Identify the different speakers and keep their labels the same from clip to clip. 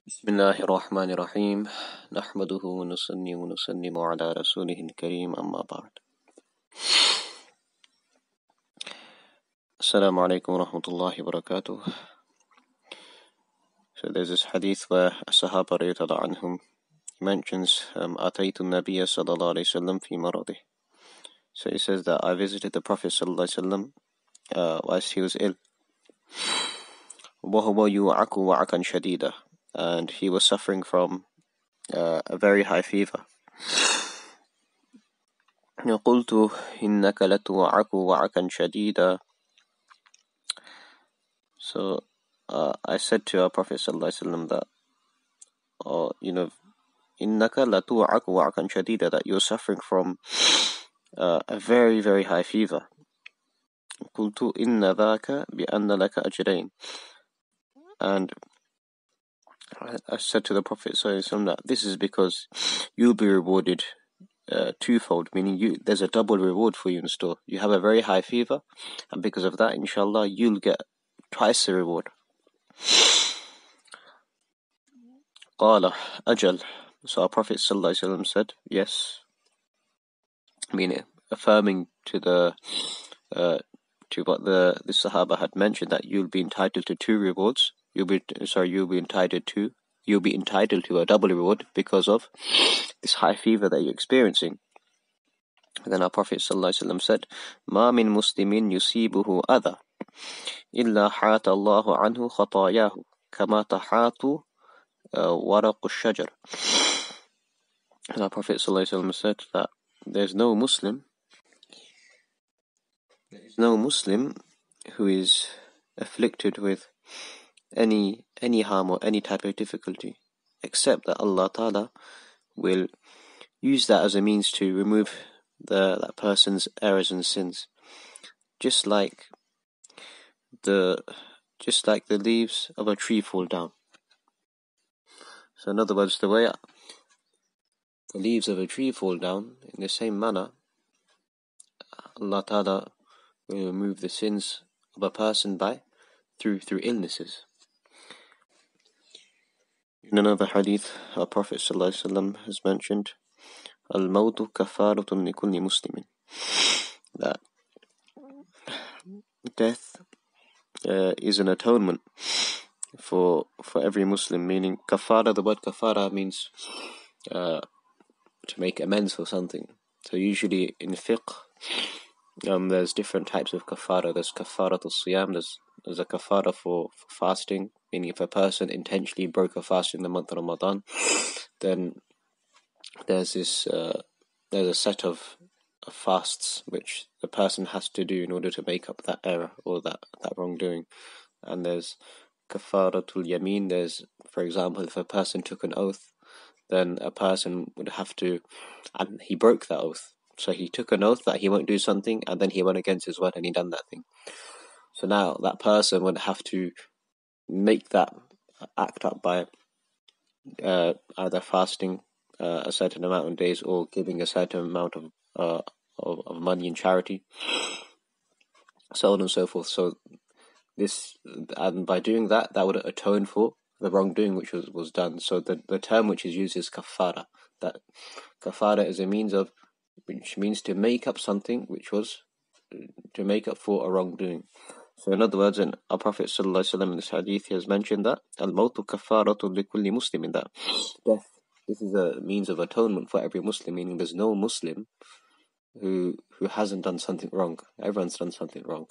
Speaker 1: بسم الله الرحمن الرحيم نحمده ونصلي ونسلم على رسوله الكريم أما بعد. Assalamu alaikum wa rahmatullahi wa barakatuh. So there's this hadith where a Sahaba radiallahu anhum mentions أتيت النبي صلى الله عليه وسلم في مرضه. So he says that I visited the Prophet sallallahu alaihi wasallam whilst he was ill. وهو يوعك وعكا شديدا, and he was suffering from a very high fever. قلت إنك لتوعك وعكا شديدا. So I said to our Prophet ﷺ that, إنك لتوعك وعكا شديدا, that you're suffering from a very, very high fever. قلت إن ذاك بأن لك أجرين. And I said to the Prophet ﷺ that this is because you'll be rewarded twofold, meaning there's a double reward for you in store. You have a very high fever, and because of that, inshallah, you'll get twice the reward. قال أجل. So our Prophet ﷺ said, yes, meaning affirming to what the Sahaba had mentioned, that you'll be entitled to two rewards. You'll be entitled to a double reward because of this high fever that you're experiencing. And then our Prophet ﷺ said, ما من مسلم يصيبه أذى إلا حات الله عنه خطاياه كما تحات ورق الشجر. And our Prophet ﷺ said that there's no Muslim who is afflicted with any harm or any type of difficulty, except that Allah Ta'ala will use that as a means to remove that person's errors and sins, just like the leaves of a tree fall down. So in other words, the way the leaves of a tree fall down, in the same manner, Allah Ta'ala will remove the sins of a person through illnesses. In another hadith, our Prophet ﷺ has mentioned, Al-mawtu kafaratun likulli muslimin, that death is an atonement for every Muslim, meaning kafara, the word kafara means to make amends for something. So usually in fiqh, there's different types of kafara. There's kafaratul siyam, there's a kafara for fasting, meaning if a person intentionally broke a fast in the month of Ramadan, then there's a set of fasts which the person has to do in order to make up that error or that wrongdoing. And there's kafaratul yameen. There's, for example, if a person took an oath, then a person would have to, and he broke that oath. So he took an oath that he won't do something, and then he went against his word and he done that thing. So now that person would have to make that act up by either fasting a certain amount of days or giving a certain amount of money in charity, so on and so forth. So and by doing that would atone for the wrongdoing which was done. So the term which is used is kafara. That kafara is which means to make up something to make up for a wrongdoing. So in other words, our Prophet ﷺ in this hadith, he has mentioned that al-mawtu kafaratun likulli muslimin, that death, this is a means of atonement for every Muslim, meaning there's no Muslim who hasn't done something wrong. Everyone's done something wrong.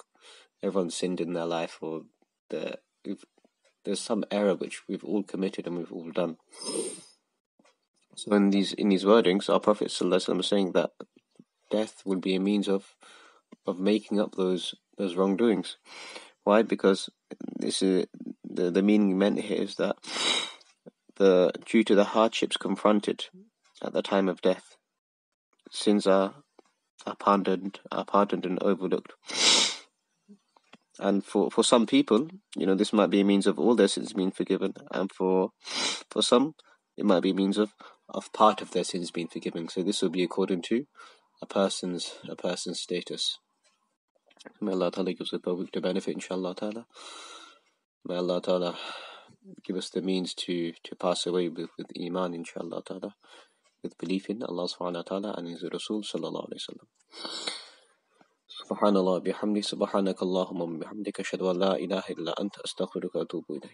Speaker 1: Everyone's sinned in their life, or there's some error which we've all committed and we've all done. So in these wordings, our Prophet ﷺ is saying that death will be a means of making up those wrongdoings. Why? Because this is the meaning meant here is that due to the hardships confronted at the time of death, sins are pardoned and overlooked. And for some people, this might be a means of all their sins being forgiven, and for some, it might be a means of part of their sins being forgiven. So this will be according to a person's status. May Allah Ta'ala gives us both to benefit, inshallah Ta'ala. May Allah Ta'ala give us the means to pass away with Iman, inshallah ta'ala, with belief in Allah subhanahu wa ta'ala and His Rasul sallallahu alayhi wa sallam. Subhanallah bihamdi, subhanaka Allahumma bihamdika, ashhadu an la ilaha illa anta, astaghfiruka wa atubu ilayk.